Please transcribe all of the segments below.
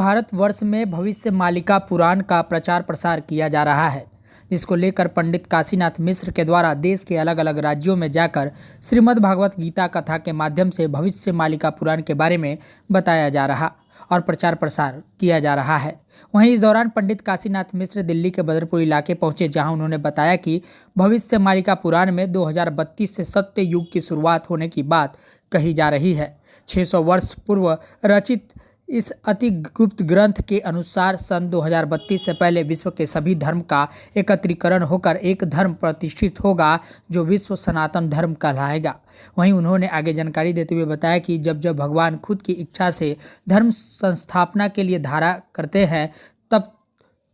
भारतवर्ष में भविष्य मालिका पुराण का प्रचार प्रसार किया जा रहा है, जिसको लेकर पंडित काशीनाथ मिश्र के द्वारा देश के अलग अलग राज्यों में जाकर श्रीमद् भागवत गीता कथा के माध्यम से भविष्य मालिका पुराण के बारे में बताया जा रहा और प्रचार प्रसार किया जा रहा है। वहीं इस दौरान पंडित काशीनाथ मिश्र दिल्ली के बदरपुर इलाके पहुंचे, जहां उन्होंने बताया कि भविष्य मालिका पुराण में 2032 से सत्य युग की शुरुआत होने की बात कही जा रही है। 600 वर्ष पूर्व रचित इस अति गुप्त ग्रंथ के अनुसार सन 2032 से पहले विश्व के सभी धर्म का एकत्रीकरण होकर एक धर्म प्रतिष्ठित होगा, जो विश्व सनातन धर्म कहलाएगा। वहीं उन्होंने आगे जानकारी देते हुए बताया कि जब जब भगवान खुद की इच्छा से धर्म संस्थापना के लिए धारा करते हैं, तब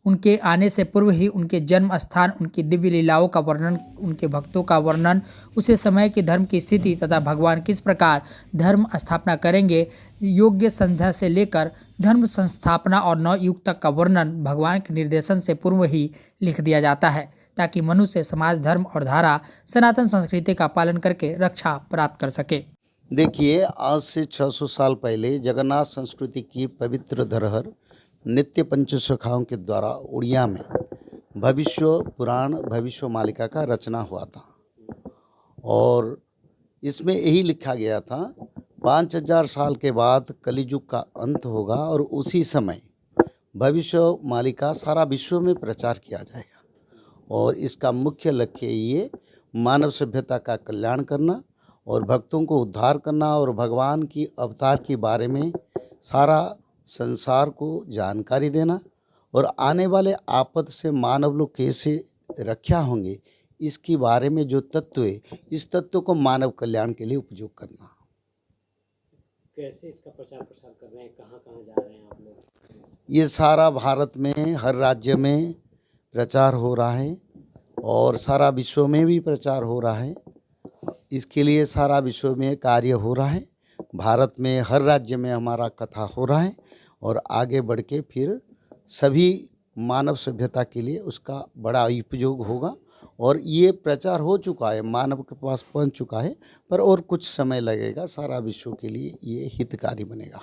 उनके आने से पूर्व ही उनके जन्म स्थान, उनकी दिव्य लीलाओं का वर्णन, उनके भक्तों का वर्णन, उसे समय के धर्म की स्थिति तथा भगवान किस प्रकार धर्म स्थापना करेंगे, योग्य संध्या से लेकर धर्म संस्थापना और नवयुग तक का वर्णन भगवान के निर्देशन से पूर्व ही लिख दिया जाता है, ताकि मनुष्य समाज, धर्म और धारा सनातन संस्कृति का पालन करके रक्षा प्राप्त कर सके। देखिए, आज से 600 साल पहले जगन्नाथ संस्कृति की पवित्र धरोहर नित्य पंचसखाओं के द्वारा उड़िया में भविष्य पुराण भविष्य मालिका का रचना हुआ था और इसमें यही लिखा गया था 5000 साल के बाद कलियुग का अंत होगा और उसी समय भविष्य मालिका सारा विश्व में प्रचार किया जाएगा और इसका मुख्य लक्ष्य ये मानव सभ्यता का कल्याण करना और भक्तों को उद्धार करना और भगवान की अवतार के बारे में सारा संसार को जानकारी देना और आने वाले आपद से मानव लोग कैसे रक्षा होंगे, इसके बारे में जो तत्व है, इस तत्व को मानव कल्याण के लिए उपयोग करना। कैसे इसका प्रचार प्रसार कर रहे हैं, कहाँ कहाँ जा रहे हैं आप लोग? ये सारा भारत में हर राज्य में प्रचार हो रहा है और सारा विश्व में भी प्रचार हो रहा है। इसके लिए सारा विश्व में कार्य हो रहा है। भारत में हर राज्य में हमारा कथा हो रहा है और आगे बढ़ के फिर सभी मानव सभ्यता के लिए उसका बड़ा उपयोग होगा और ये प्रचार हो चुका है, मानव के पास पहुंच चुका है, पर और कुछ समय लगेगा। सारा विश्व के लिए ये हितकारी बनेगा।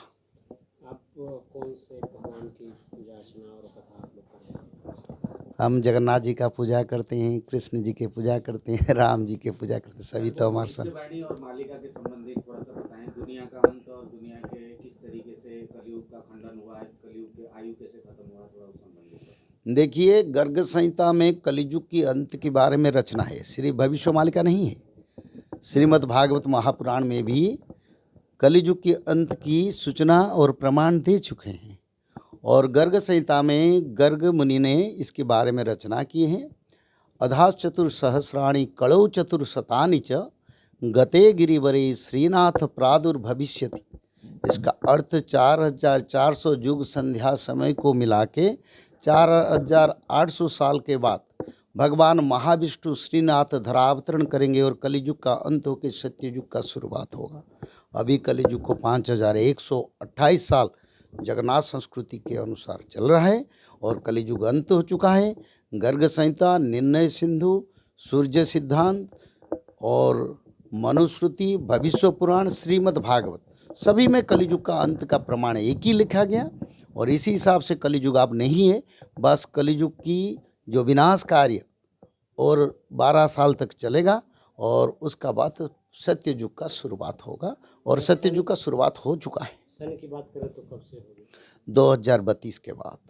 आप कौन से भगवान की पूजा अर्चना और कथा आप लोग करते हैं? हम जगन्नाथ जी का पूजा करते हैं, कृष्ण जी के पूजा करते हैं, राम जी के पूजा करते हैं, सभी तो हमारे साथ। भविष्यवाणी और मालिका के संबंधित थोड़ा सा बताएं, दुनिया का अंत और दुनिया के किस तरीके से कलयुग का खंडन हुआ है, कलयुग के आयु कैसे खत्म हुआ, थोड़ा उस संबंधित। देखिए, गर्ग संहिता में कलियुग की अंत के बारे में रचना है, श्री भविष्य मालिका नहीं है। श्रीमद् भागवत महापुराण में भी कलियुग के अंत की सूचना और प्रमाण दे चुके हैं और गर्ग संहिता में गर्ग मुनि ने इसके बारे में रचना की है। अधास चतुर्सहस्राणि कलौ चतुर्शतानि च गते गिरिवरे श्रीनाथ प्रादुर्भविष्यति। इसका अर्थ 4400 युग संध्या समय को मिला के 4800 साल के बाद भगवान महाविष्णु श्रीनाथ धरावतरण करेंगे और कलियुग का अंत होकर सत्ययुग का शुरुआत होगा। अभी कलियुग को 5128 साल जगन्नाथ संस्कृति के अनुसार चल रहा है और कलियुग अंत हो चुका है। गर्ग संहिता, निर्णय सिंधु, सूर्य सिद्धांत और मनुस्मृति, भविष्य पुराण, श्रीमद् भागवत, सभी में कलियुग का अंत का प्रमाण एक ही लिखा गया और इसी हिसाब से कलियुग अब नहीं है। बस कलियुग की जो विनाश कार्य और 12 साल तक चलेगा और उसका बाद सत्ययुग का शुरुआत होगा और सत्ययुग का शुरुआत हो चुका है। सन की बात करें तो कब से होगी? 2032 के बाद।